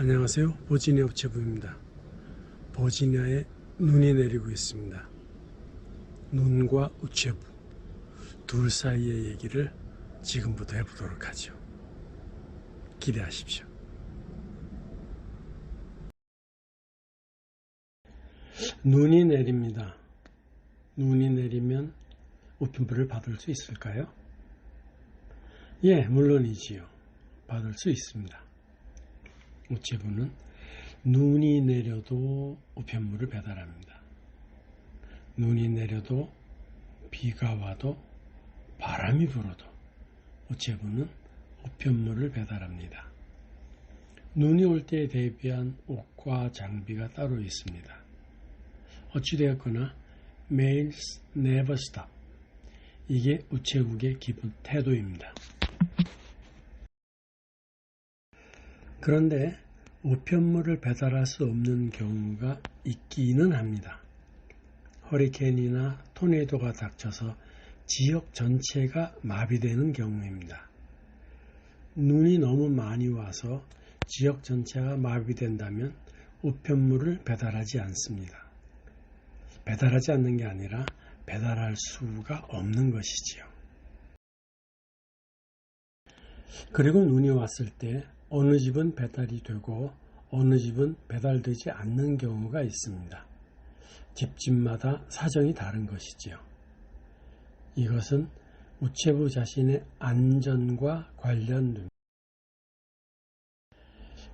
안녕하세요. 버지니아 우체부입니다. 버지니아에 눈이 내리고 있습니다. 눈과 우체부 둘 사이의 얘기를 지금부터 해보도록 하죠. 기대하십시오. 눈이 내립니다. 눈이 내리면 우편물을 받을 수 있을까요? 예, 물론이지요. 받을 수 있습니다. 우체부는 눈이 내려도 우편물을 배달합니다. 눈이 내려도 비가 와도 바람이 불어도 우체부는 우편물을 배달합니다. 눈이 올 때에 대비한 옷과 장비가 따로 있습니다. 어찌되었거나 Mails never stop. 이게 우체국의 기본 태도입니다. 그런데 우편물을 배달할 수 없는 경우가 있기는 합니다. 허리케인이나 토네이도가 닥쳐서 지역 전체가 마비되는 경우입니다. 눈이 너무 많이 와서 지역 전체가 마비된다면 우편물을 배달하지 않습니다. 배달하지 않는 게 아니라 배달할 수가 없는 것이지요. 그리고 눈이 왔을 때 어느 집은 배달이 되고 어느 집은 배달되지 않는 경우가 있습니다. 집집마다 사정이 다른 것이지요. 이것은 우체부 자신의 안전과 관련됩니다.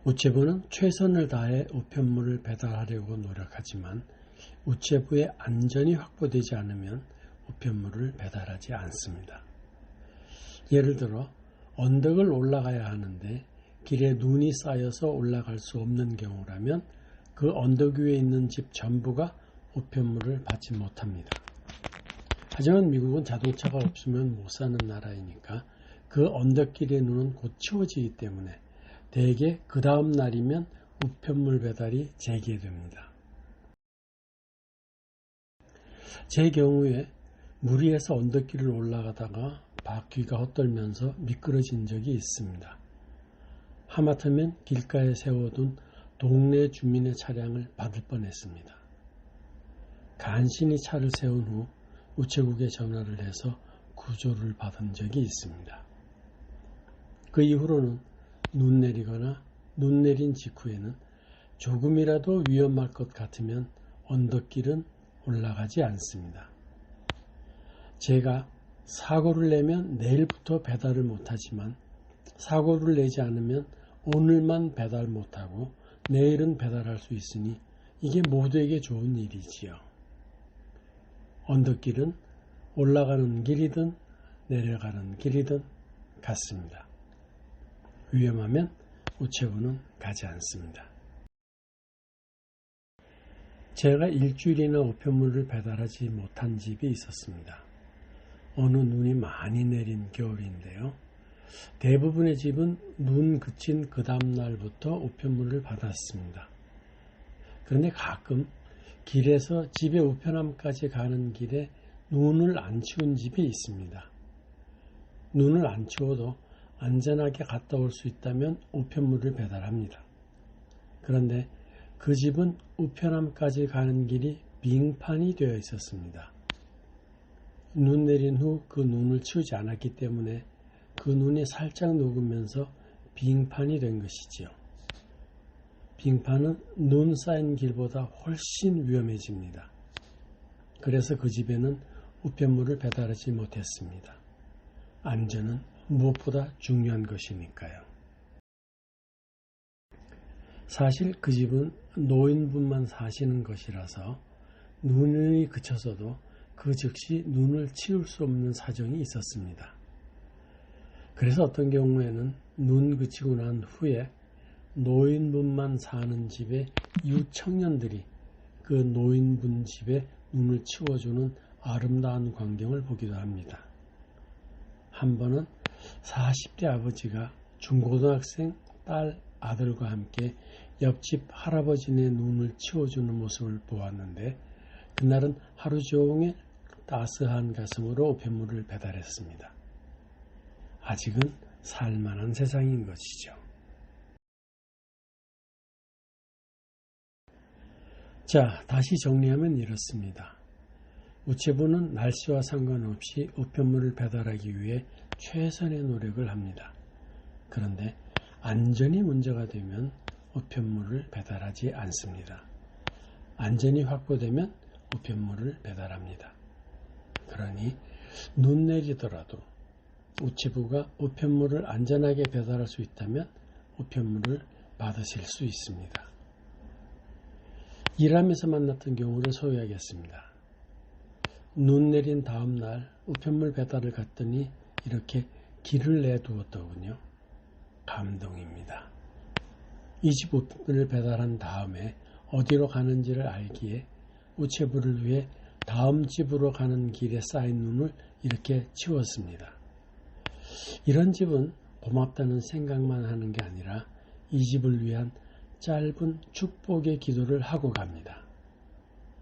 우체부는 최선을 다해 우편물을 배달하려고 노력하지만 우체부의 안전이 확보되지 않으면 우편물을 배달하지 않습니다. 예를 들어 언덕을 올라가야 하는데 길에 눈이 쌓여서 올라갈 수 없는 경우라면 그 언덕 위에 있는 집 전부가 우편물을 받지 못합니다. 하지만 미국은 자동차가 없으면 못 사는 나라이니까 그 언덕길의 눈은 곧 치워지기 때문에 대개 그 다음 날이면 우편물 배달이 재개됩니다. 제 경우에 무리해서 언덕길을 올라가다가 바퀴가 헛돌면서 미끄러진 적이 있습니다. 하마터면 길가에 세워둔 동네 주민의 차량을 받을 뻔했습니다. 간신히 차를 세운 후 우체국에 전화를 해서 구조를 받은 적이 있습니다. 그 이후로는 눈 내리거나 눈 내린 직후에는 조금이라도 위험할 것 같으면 언덕길은 올라가지 않습니다. 제가 사고를 내면 내일부터 배달을 못하지만 사고를 내지 않으면 오늘만 배달 못하고 내일은 배달할 수 있으니 이게 모두에게 좋은 일이지요. 언덕길은 올라가는 길이든 내려가는 길이든 같습니다. 위험하면 우체부는 가지 않습니다. 제가 일주일이나 우편물을 배달하지 못한 집이 있었습니다. 어느 눈이 많이 내린 겨울인데요. 대부분의 집은 눈 그친 그 다음 날부터 우편물을 받았습니다. 그런데 가끔 길에서 집의 우편함까지 가는 길에 눈을 안 치운 집이 있습니다. 눈을 안 치워도 안전하게 갔다 올 수 있다면 우편물을 배달합니다. 그런데 그 집은 우편함까지 가는 길이 빙판이 되어 있었습니다. 눈 내린 후 그 눈을 치우지 않았기 때문에 그 눈이 살짝 녹으면서 빙판이 된 것이지요. 빙판은 눈 쌓인 길보다 훨씬 위험해집니다. 그래서 그 집에는 우편물을 배달하지 못했습니다. 안전은 무엇보다 중요한 것이니까요. 사실 그 집은 노인분만 사시는 것이라서 눈이 그쳐서도 그 즉시 눈을 치울 수 없는 사정이 있었습니다. 그래서 어떤 경우에는 눈 그치고 난 후에 노인분만 사는 집의 이웃 청년들이 그 노인분 집에 눈을 치워주는 아름다운 광경을 보기도 합니다. 한 번은 40대 아버지가 중고등학생 딸 아들과 함께 옆집 할아버지네 눈을 치워주는 모습을 보았는데 그날은 하루 종일 따스한 가슴으로 우편물을 배달했습니다. 아직은 살만한 세상인 것이죠. 자, 다시 정리하면 이렇습니다. 우체부는 날씨와 상관없이 우편물을 배달하기 위해 최선의 노력을 합니다. 그런데 안전이 문제가 되면 우편물을 배달하지 않습니다. 안전이 확보되면 우편물을 배달합니다. 그러니 눈 내리더라도 우체부가 우편물을 안전하게 배달할 수 있다면 우편물을 받으실 수 있습니다. 일하면서 만났던 경우를 소개하겠습니다. 눈 내린 다음 날 우편물 배달을 갔더니 이렇게 길을 내두었더군요. 감동입니다. 이 집 우편물을 배달한 다음에 어디로 가는지를 알기에 우체부를 위해 다음 집으로 가는 길에 쌓인 눈을 이렇게 치웠습니다. 이런 집은 고맙다는 생각만 하는 게 아니라 이 집을 위한 짧은 축복의 기도를 하고 갑니다.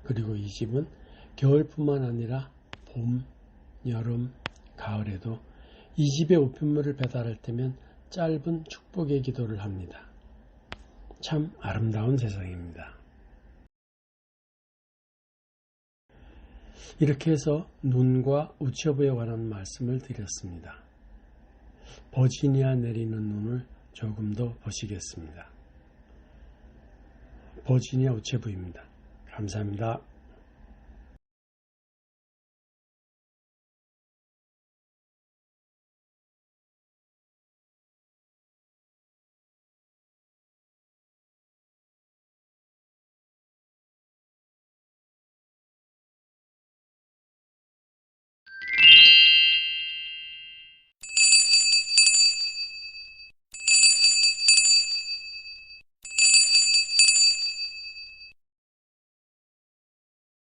그리고 이 집은 겨울뿐만 아니라 봄, 여름, 가을에도 이 집의 우편물을 배달할 때면 짧은 축복의 기도를 합니다. 참 아름다운 세상입니다. 이렇게 해서 눈과 우체부에 관한 말씀을 드렸습니다. 버지니아 내리는 눈을 조금 더 보시겠습니다. 버지니아 우체부입니다. 감사합니다.